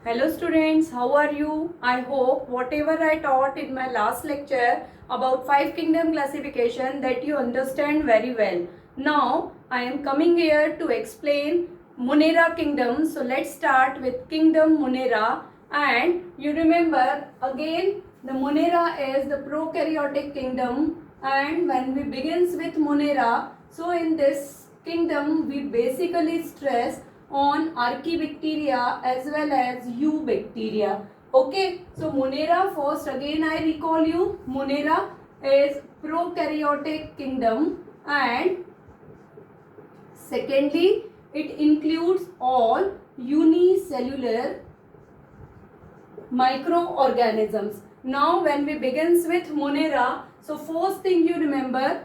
Hello students, how are you? I hope whatever I taught in my last lecture about five kingdom classification that you understand very well. Now I am coming here to explain Munera kingdom. So let's start with kingdom Munera, and you remember again the Munera is the prokaryotic kingdom, and when we begins with Munera, so in this kingdom we basically stress on archaebacteria as well as eubacteria. Okay, so Munera first again I recall you, Munera is prokaryotic kingdom, and secondly it includes all unicellular microorganisms. Now when we begins with Munera, so first thing you remember,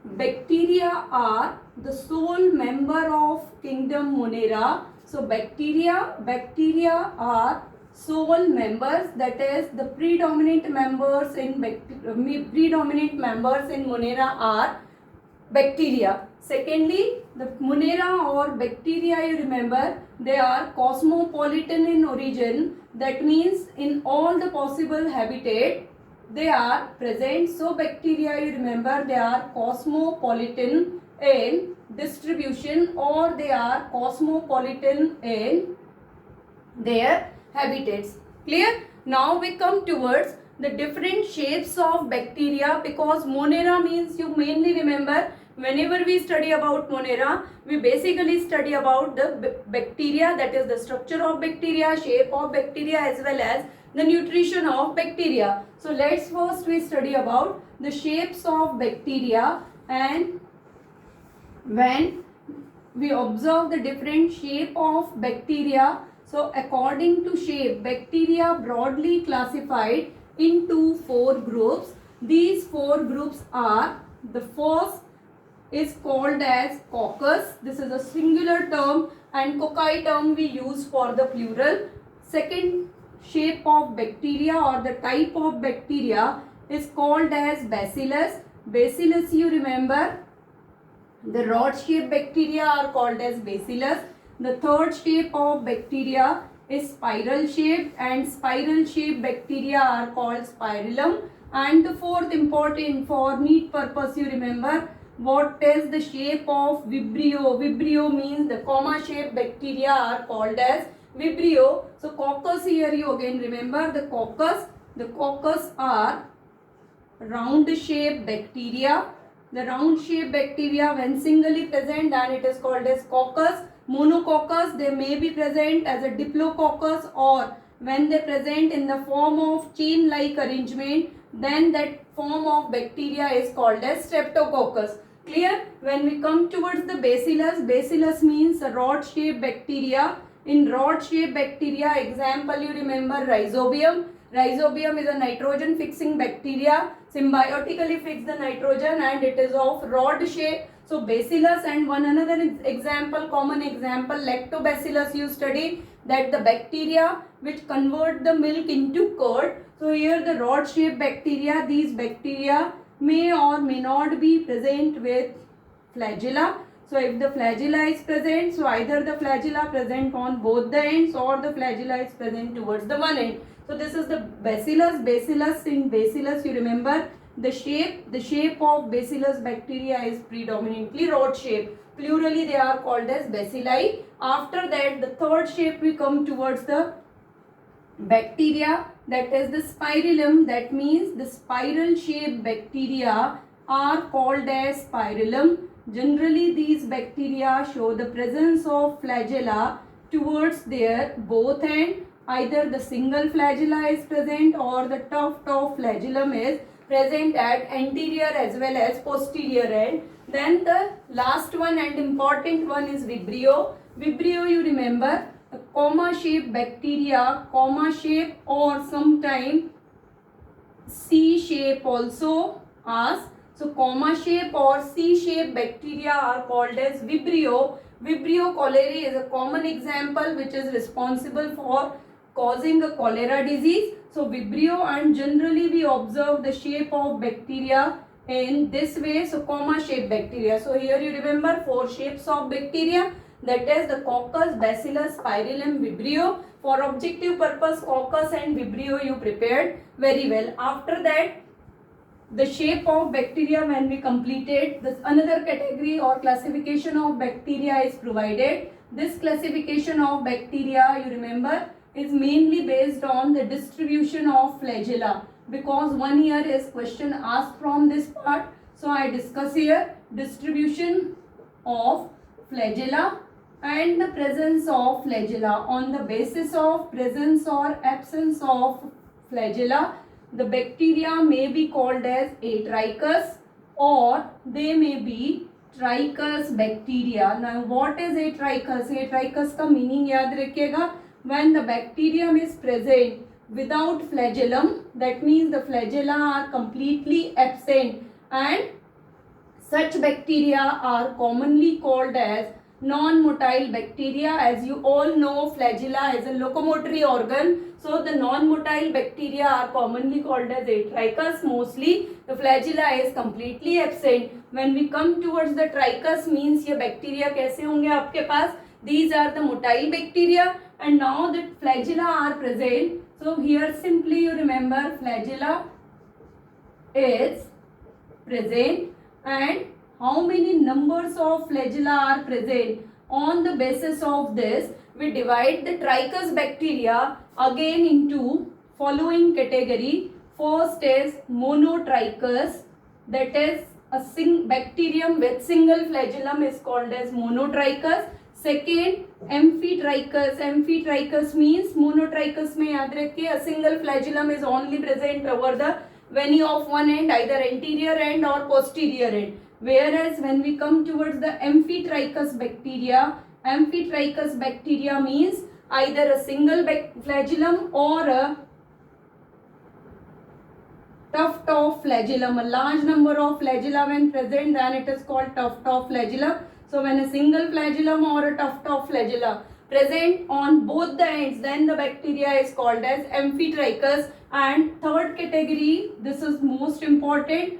bacteria are the sole member of kingdom Munera. So bacteria are sole members, that is the predominant members in Munera are bacteria. Secondly, the Munera or bacteria, you remember, they are cosmopolitan in origin. That means in all the possible habitat they are present. So bacteria, you remember, they are cosmopolitan in distribution, or they are cosmopolitan in their habitats. Clear? Now we come towards the different shapes of bacteria, because Monera means, you mainly remember, whenever we study about Monera, we basically study about the bacteria, that is the structure of bacteria, shape of bacteria, as well as the nutrition of bacteria. So let's first we study about the shapes of bacteria, and when we observe the different shape of bacteria, so according to shape, bacteria broadly classified into four groups. These four groups are, the first is called as coccus. This is a singular term, and cocci term we use for the plural. Second shape of bacteria or the type of bacteria is called as bacillus. Bacillus, you remember, the rod shaped bacteria are called as bacillus. The third shape of bacteria is spiral shaped, and spiral shaped bacteria are called spirillum. And the fourth, important for neat purpose, you remember, what is the shape of vibrio. Vibrio means the comma shaped bacteria are called as vibrio. So coccus, here you again remember the coccus. The coccus are round shaped bacteria. The round shaped bacteria, when singly present, then it is called as coccus. Monococcus, they may be present as a diplococcus, or when they present in the form of chain like arrangement, then that form of bacteria is called as streptococcus. Clear? When we come towards the bacillus, bacillus means a rod shaped bacteria. In rod shaped bacteria, example you remember rhizobium. Rhizobium is a nitrogen fixing bacteria, symbiotically fix the nitrogen, and it is of rod shape. So bacillus, and one another example, common example, lactobacillus you study, that the bacteria which convert the milk into curd. So here the rod shaped bacteria, these bacteria may or may not be present with flagella. So if the flagella is present, so either the flagella present on both the ends, or the flagella is present towards the one end. So this is the bacillus. Bacillus, in bacillus you remember the shape of bacillus bacteria is predominantly rod shape. Plurally they are called as bacilli. After that, the third shape we come towards the bacteria, that is the spirillum. That means the spiral shaped bacteria are called as spirillum. Generally these bacteria show the presence of flagella towards their both end. Either the single flagella is present, or the tuft of flagellum is present at anterior as well as posterior end. Then the last one and important one is vibrio. Vibrio, you remember, a comma shaped bacteria, comma shape or sometime C shape also asked. So comma shape or C shape bacteria are called as vibrio. Vibrio cholerae is a common example which is responsible for causing a cholera disease. So vibrio, and generally we observe the shape of bacteria in this way. So comma shaped bacteria. So here you remember four shapes of bacteria. that is the coccus, bacillus, spirillum, vibrio. For objective purpose, coccus and vibrio you prepared very well. After that, the shape of bacteria when we completed, this another category or classification of bacteria is provided. This classification of bacteria, you remember, is mainly based on the distribution of flagella, because one year is question asked from this part. So I discuss here distribution of flagella and the presence of flagella. On the basis of presence or absence of flagella, the bacteria may be called as atrichous or they may be trichous bacteria. Now what is atrichous? Atrichous का meaning याद रखिएगा. When the bacterium is present without flagellum, that means the flagella are completely absent, and such bacteria are commonly called as non-motile bacteria. As you all know, flagella is a locomotory organ, so the non-motile bacteria are commonly called as atrichous. Mostly the flagella is completely absent. When we come towards the trichous, means ये bacteria कैसे होंगे आपके पास? These are the motile bacteria, and now the flagella are present. So here simply you remember flagella is present, and how many numbers of flagella are present. On the basis of this, we divide the trichous bacteria again into following category. First is monotrichous, that is a bacterium with single flagellum is called as monotrichous. Second, amphitrichous. Amphitrichous means monotrichous में याद रखिए a single flagellum is only present over the veni of one end, either anterior end or posterior end. Whereas when we come towards the amphitrichous bacteria means either a single flagellum or a tuft of flagellum. A large number of flagella when present, then it is called tuft of flagellum. So when a single flagellum or a tuft of flagella present on both the ends, then the bacteria is called as amphitrichous. And third category, this is most important,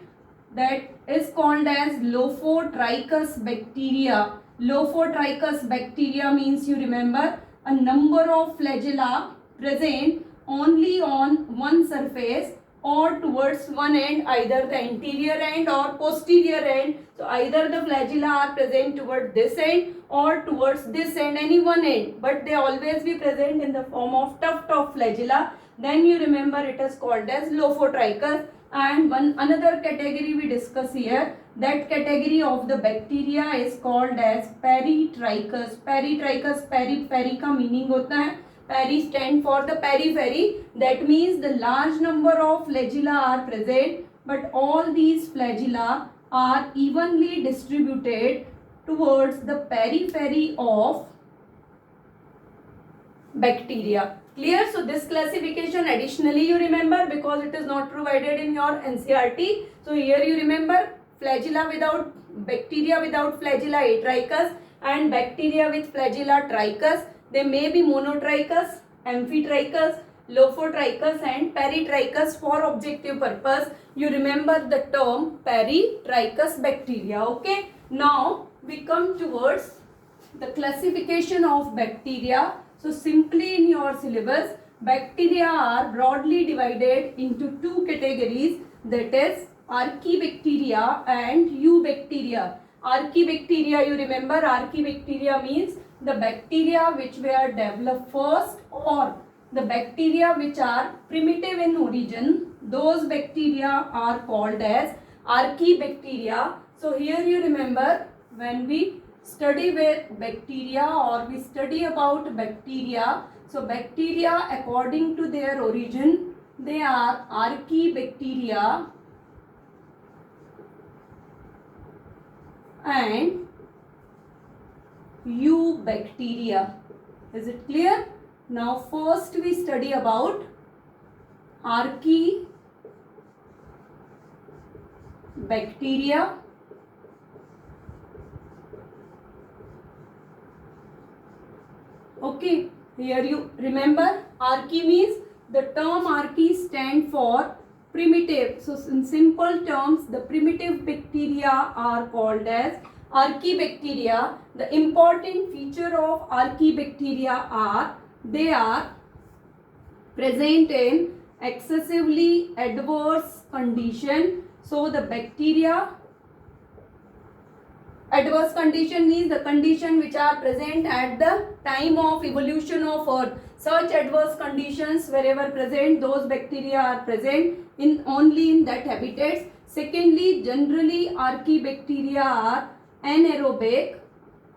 that is called as lophotrichous bacteria. Lophotrichous bacteria means, you remember, a number of flagella present only on one surface or towards one end, either the anterior end or posterior end. So either the flagella are present towards this end or towards this end, any one end, but they always be present in the form of tuft of flagella. Then you remember it is called as lophotrichous. And another category we discuss here, that category of the bacteria is called as peritrichous. Peritrichous, peri का meaning होता है, peri stand for the periphery, that means the large number of flagella are present, but all these flagella are evenly distributed towards the periphery of bacteria. Clear? So this classification additionally you remember, because it is not provided in your NCERT. So here you remember flagella without, bacteria without flagella atrichous, and bacteria with flagella trichous. They may be monotrichous, amphitrichous, lophotrichous and peritrichous. For objective purpose, you remember the term peritrichous bacteria. Okay. Now we come towards the classification of bacteria. So simply in your syllabus, bacteria are broadly divided into two categories, that is archaebacteria and eubacteria. Archaebacteria, you remember, archaebacteria means the bacteria which were developed first, or the bacteria which are primitive in origin. Those bacteria are called as archaebacteria. So here you remember, when we study with bacteria or we study about bacteria, so bacteria according to their origin, they are archaebacteria and eubacteria. Is it clear? Now first we study about archaebacteria Okay, here you remember archae means, the term archae stand for primitive. So in simple terms, the primitive bacteria are called as Archaebacteria, the important feature of Archaebacteria are they are present in excessively adverse condition. So the bacteria, adverse condition means the condition which are present at the time of evolution of earth. Such adverse conditions wherever present, those bacteria are present in only in that habitats. Secondly, generally Archaebacteria are anaerobic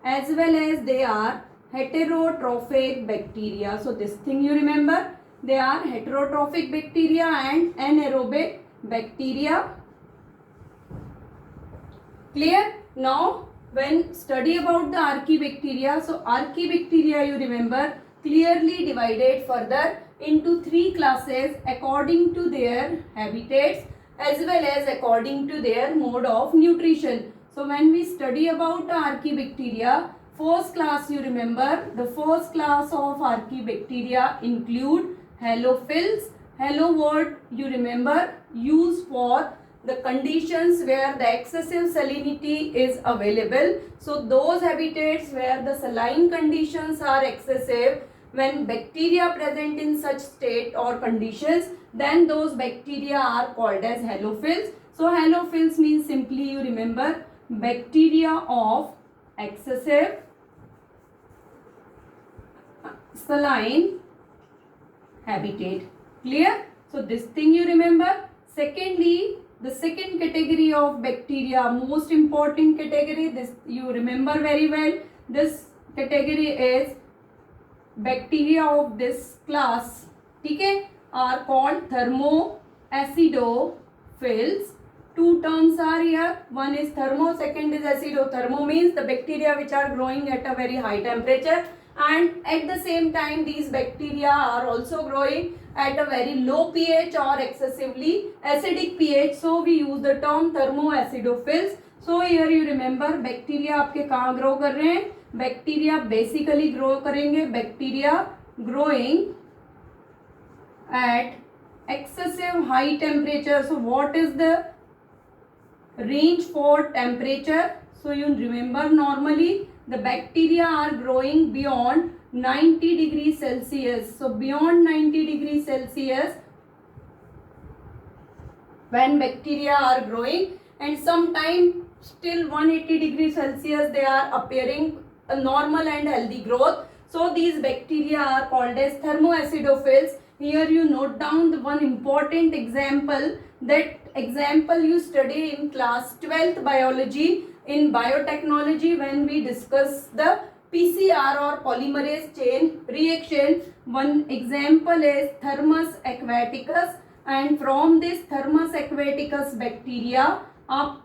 as well as they are heterotrophic bacteria. So this thing you remember, they are heterotrophic bacteria and anaerobic bacteria. Clear? Now when study about the Archaebacteria, so Archaebacteria you remember clearly divided further into three classes according to their habitats as well as according to their mode of nutrition. So when we study about the Archaebacteria, first class you remember, the first class of Archaebacteria include halophils. Halo word you remember used for the conditions where the excessive salinity is available. So those habitats where the saline conditions are excessive, when bacteria present in such state or conditions, then those bacteria are called as halophils. So halophils means simply you remember bacteria of excessive saline habitat. Clear? So this thing you remember. Secondly, the second category of bacteria, most important category, this you remember very well. This category is bacteria of this class, okay, are called thermoacidophils. Two terms are here. One is thermo, second is acido. Thermo means the bacteria which are growing at a very high temperature, and at the same time these bacteria are also growing at a very low pH or excessively acidic pH. So we use the term thermoacidophils. So here you remember bacteria आपके कहाँ grow कर रहे हैं? Bacteria basically grow करेंगे, bacteria growing at excessive high temperature. So what is the range for temperature? So you remember normally the bacteria are growing beyond 90 degrees Celsius. So beyond 90 degrees Celsius when bacteria are growing, and sometime still 180 degrees Celsius they are appearing a normal and healthy growth. So these bacteria are called as thermoacidophils. Here you note down the one important example. That example you study in class 12th biology in biotechnology when we discuss the PCR or polymerase chain reaction. One example is Thermus aquaticus, and from this Thermus aquaticus bacteria आप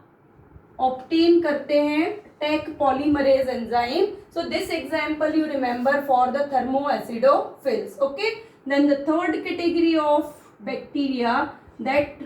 obtain करते हैं Taq polymerase enzyme. So this example you remember for the thermoacidophils. Okay. Then the third category of bacteria, that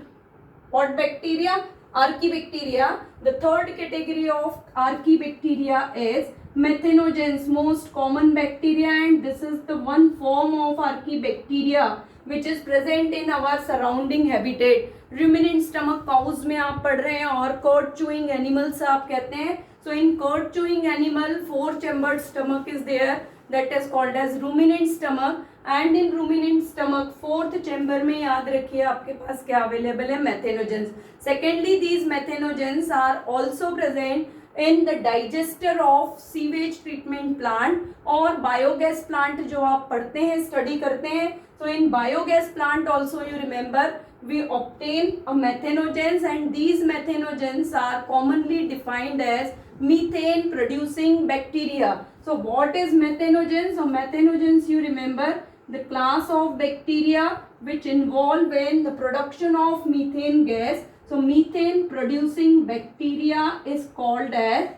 what bacteria? Archaebacteria. The third category of Archaebacteria is methanogens, most common bacteria, and this is the one form of Archaebacteria which is present in our surrounding habitat. Ruminant stomach cows में आप पढ़ रहे हैं और curd chewing animals आप कहते हैं. So in curd chewing animal 4 chambered stomach is there, that is called as ruminant stomach, and in ruminant stomach fourth chamber में याद रखिए आपके पास क्या available है? Methanogens. Secondly, these methanogens are also present in the digester of sewage treatment plant और biogas plant जो आप पढ़ते हैं study करते हैं. So in biogas plant also you remember we obtain a methanogens, and these methanogens are commonly defined as methane producing bacteria. So what is methanogens? So methanogens you remember the class of bacteria which involve in the production of methane gas. So methane producing bacteria is called as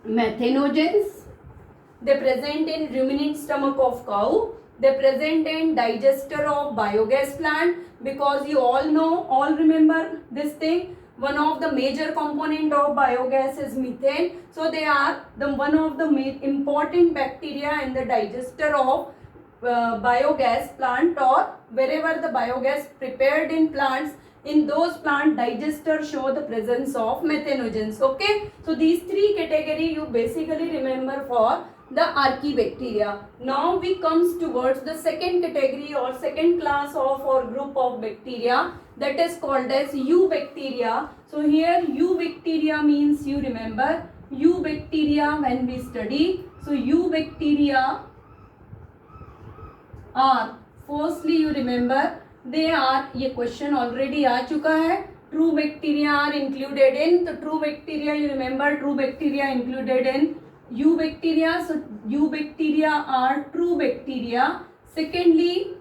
methanogens. They present in ruminant stomach of cow. They present in digester of biogas plant, because you all know, all remember this thing. One of the major component of biogas is methane. So they are the one of the important bacteria in the digester of biogas plant, or wherever the biogas prepared in plants In those plant, digesters show the presence of methanogens. Okay, so these three category you basically remember for the archaebacteria. Now we comes towards the second category or second class of or group of bacteria, that is called as eubacteria. So here eubacteria means, you remember eubacteria when we study. So eubacteria are, firstly you remember, they are, ये question already आ चुका है, true bacteria are included in, तो true bacteria you remember, true bacteria included in eubacteria. So eubacteria are true bacteria. Secondly,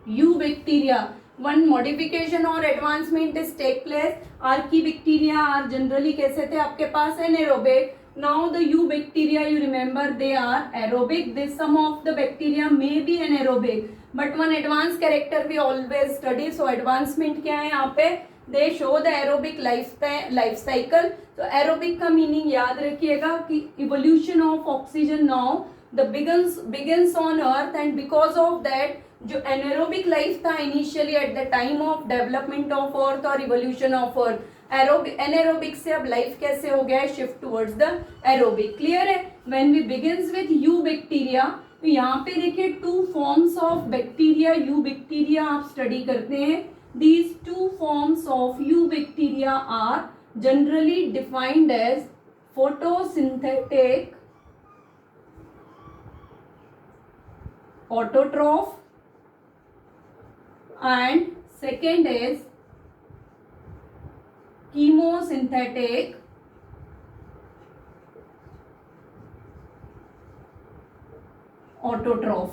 eubacteria, one modification or advancement is take place. Archaebacteria are generally कैसे थे आपके पास, anaerobic. Now the eubacteria, you remember, they are aerobic. This some of the bacteria may be anaerobic, but one advanced character we always study. So advancement क्या है यहाँ पे, they show the aerobic life cycle. तो aerobic का meaning याद रखिएगा कि evolution of oxygen now the begins on earth, and because of that जो anaerobic life था initially at the time of development of earth or evolution of earth, anaerobic से अब life कैसे हो गया है, shift towards the aerobic. Clear है? When we begins with eubacteria, तो यहाँ पे देखिए two forms of bacteria, eubacteria आप study करते हैं. These two forms of eubacteria are generally defined as photosynthetic autotroph, and second is chemosynthetic autotroph.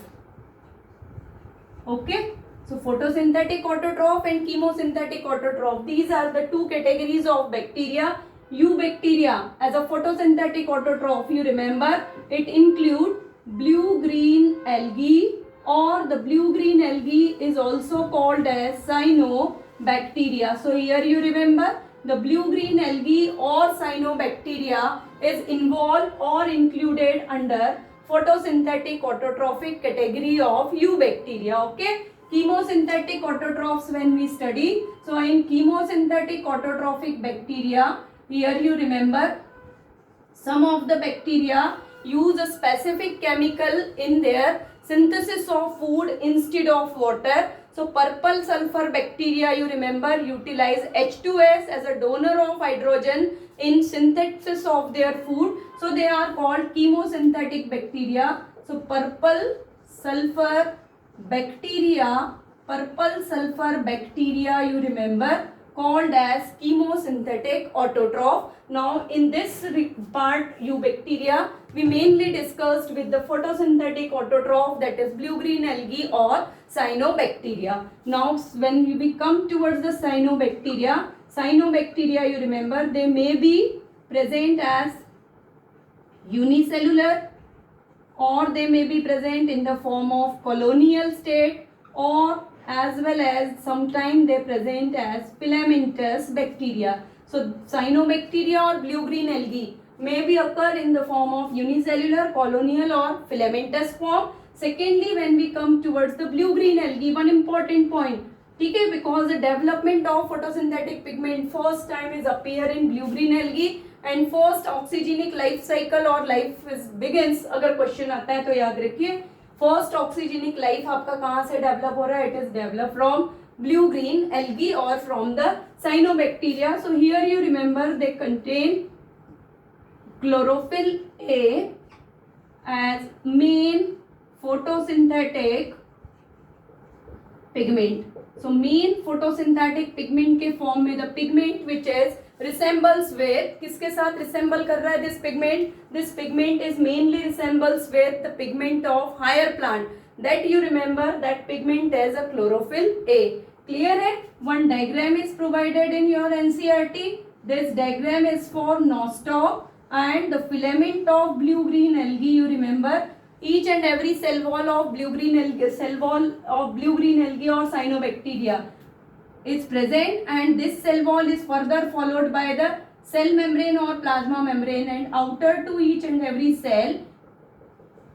Okay, so photosynthetic autotroph and chemosynthetic autotroph, these are the two categories of bacteria. Eubacteria as a photosynthetic autotroph, you remember, it include blue-green algae, or the blue-green algae is also called as cyanobacteria. So here you remember, the blue-green algae or cyanobacteria is involved or included under photosynthetic autotrophic category of eubacteria. Okay, chemosynthetic autotrophs when we study. So in chemosynthetic autotrophic bacteria, here you remember, some of the bacteria use a specific chemical in their synthesis of food instead of water. So purple sulfur bacteria, you remember, utilize H2S as a donor of hydrogen in synthesis of their food. So they are called chemosynthetic bacteria. So purple sulfur bacteria, you remember, called as chemosynthetic autotroph. Now in this part eubacteria, we mainly discussed with the photosynthetic autotroph, that is blue-green algae or cyanobacteria. Now when we come towards the cyanobacteria, you remember, they may be present as unicellular, or they may be present in the form of colonial state, or as well as sometimes they present as filamentous bacteria. So cyanobacteria or blue-green algae may be occur in the form of unicellular, colonial or filamentous form. Secondly, when we come towards the blue-green algae, one important point, okay, because the development of photosynthetic pigment first time is appear in blue-green algae, and first oxygenic life cycle or life is begins, अगर question आता है तो याद रखिए, first oxygenic life आपका कहाँ से develop हो रहा है, it is develop from blue green algae और from the cyanobacteria. So here you remember they contain chlorophyll A as main photosynthetic pigment. So main photosynthetic pigment के फॉर्म में the pigment which is resembles with, किसके साथ resemble कर रहा है this pigment is mainly resembles with the pigment of higher plant, that you remember, that pigment is a chlorophyll A. Clear है? One diagram is provided in your NCERT. This diagram is for nostoc and the filament of blue green algae. You remember each and every cell wall of blue green algae or cyanobacteria is present, and this cell wall is further followed by the cell membrane or plasma membrane, and outer to each and every cell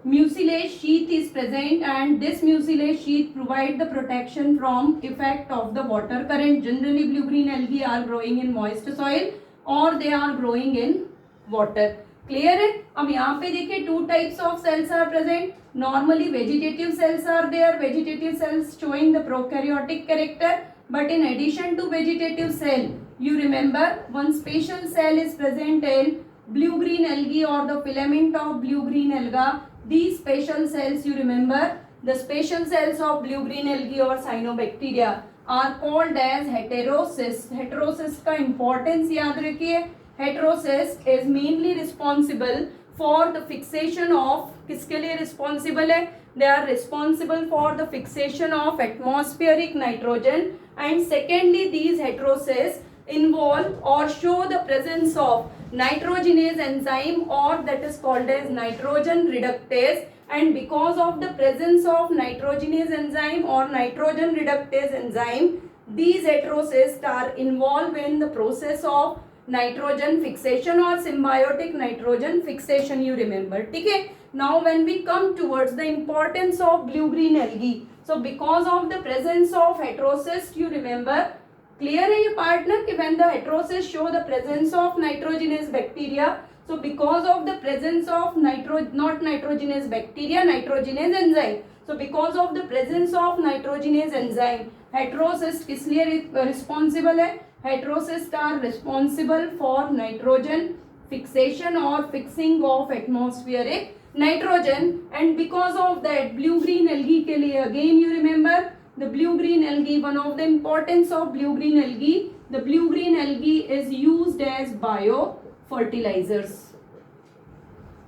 mucilage sheath is present, and this mucilage sheath provide the protection from effect of the water current. Generally blue green algae are growing in moist soil or they are growing in water. Clear है. अब यहाँ पे देखिए two types of cells are present. Normally vegetative cells are there. Vegetative cells showing the prokaryotic character, but in addition to vegetative cell, you remember one special cell is present in blue green algae or the filament of blue green alga. These special cells, you remember, the special cells of blue green algae or cyanobacteria are called as heterocysts. Heterocysts का importance याद रखिए. Heterocyst is mainly responsible for the fixation of, किसके लिए responsible है? They are responsible for the fixation of atmospheric nitrogen, and secondly these heterocysts involve or show the presence of nitrogenase enzyme, or that is called as nitrogen reductase. And because of the presence of nitrogenase enzyme or nitrogen reductase enzyme, these heterocysts are involved in the process of nitrogen fixation or symbiotic nitrogen fixation, you remember. ठीक है. Now when we come towards the importance of blue green algae, so because of the presence of heterocysts, you remember, clear है ये part ना कि when the heterocysts show the presence of nitrogenous bacteria, so because of the presence of not nitrogenous bacteria, nitrogenase enzyme, so because of the presence of nitrogenase enzyme, heterocysts किस लिए responsible है? Heterocysts are responsible for nitrogen fixation or fixing of atmospheric nitrogen, and because of that blue green algae के लिए again you remember the blue green algae, one of the importance of blue green algae, the blue green algae is used as biofertilizers.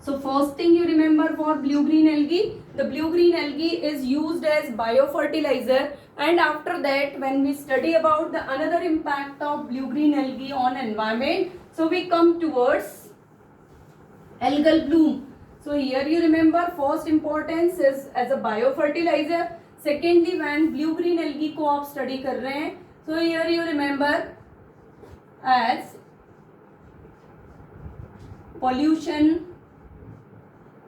So first thing you remember for blue green algae, the blue green algae is used as biofertilizer. And after that when we study about the another impact of blue green algae on environment, so we come towards algal bloom. So here you remember first importance is as a biofertilizer. Secondly when blue green algae को आप study कर रहे हैं, so here you remember as pollution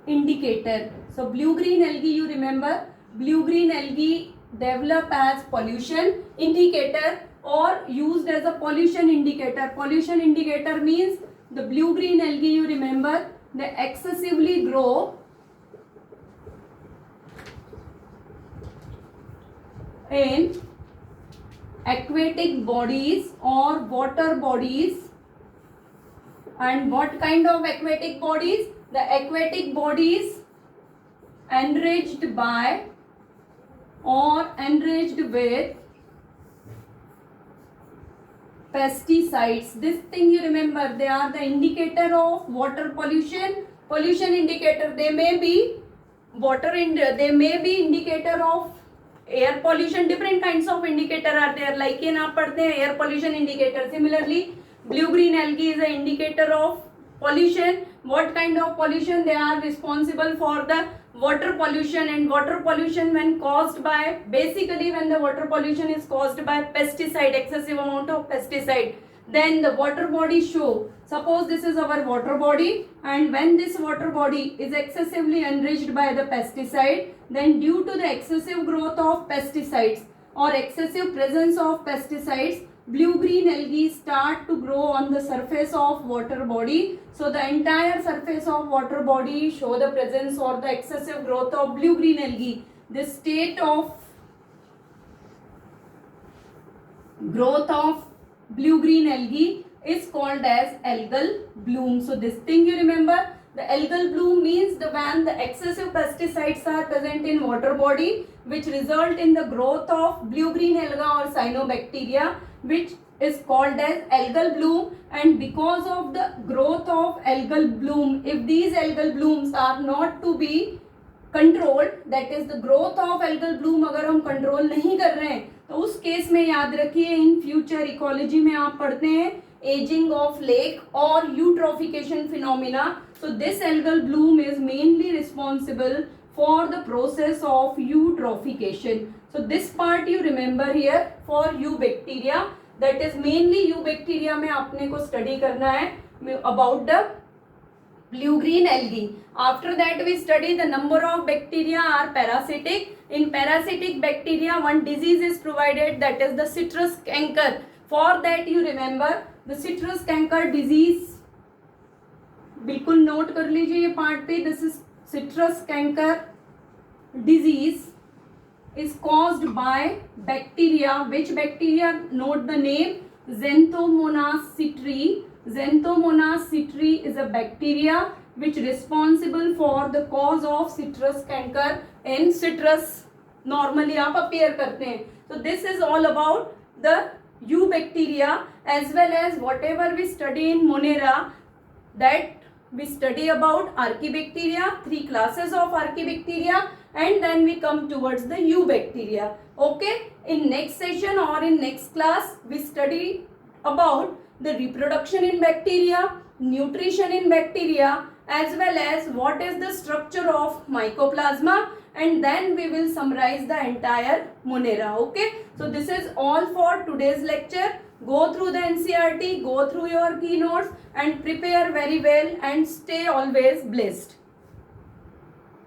indicator. So blue green algae, you remember, blue green algae develop as pollution indicator or used as a pollution indicator. Pollution indicator means the blue green algae, you remember, they excessively grow in aquatic bodies or water bodies. And what kind of aquatic bodies? The aquatic bodies enriched by or enriched with pesticides. This thing you remember, they are the indicator of water pollution. Pollution indicator, they may be they may be indicator of air pollution. Different kinds of indicator are there, like in आप पढ़ते हैं air pollution indicator. Similarly blue green algae is an indicator of pollution. What kind of pollution? They are responsible for the water pollution, and water pollution when caused by, basically when the water pollution is caused by pesticide, excessive amount of pesticide, then the water body show, suppose this is our water body, and when this water body is excessively enriched by the pesticide, then due to the excessive growth of pesticides or excessive presence of pesticides, blue green algae start to grow on the surface of water body. So the entire surface of water body show the presence or the excessive growth of blue green algae. This state of growth of blue green algae is called as algal bloom. So this thing you remember, the algal bloom means the when the excessive pesticides are present in water body, which result in the growth of blue green alga or cyanobacteria, which is called as algal bloom. And because of the growth of algal bloom, if these algal blooms are not to be controlled, that is the growth of algal bloom अगर हम control नहीं कर रहे हैं, तो उस case में याद रखिए इन फ्यूचर इकोलॉजी में आप पढ़ते हैं एजिंग ऑफ लेक और eutrophication phenomena. So this algal bloom is mainly responsible for the process of eutrophication. So this part you remember here for eubacteria, that is mainly eubacteria में आपने को study करना है about the blue-green algae. After that, we study the number of bacteria are parasitic. In parasitic bacteria, one disease is provided, that is the citrus canker. For that, you remember the citrus canker disease. बिल्कुल note कर लीजिए ये part पे. This is citrus canker disease is caused by bacteria. Which bacteria? Note the name, Xanthomonas citri. Xanthomonas citri is a bacteria which responsible for the cause of citrus canker in citrus. Normally आप appear करते हैं. So this is all about the eubacteria as well as whatever we study in Monera, that we study about Archaebacteria, 3 classes of Archaebacteria, and then we come towards the eubacteria. Okay, in next session or in next class we study about the reproduction in bacteria, nutrition in bacteria, as well as what is the structure of mycoplasma, and then we will summarize the entire Monera. Okay, so this is all for today's lecture. Go through the NCERT, go through your keynotes and prepare very well and stay always blessed.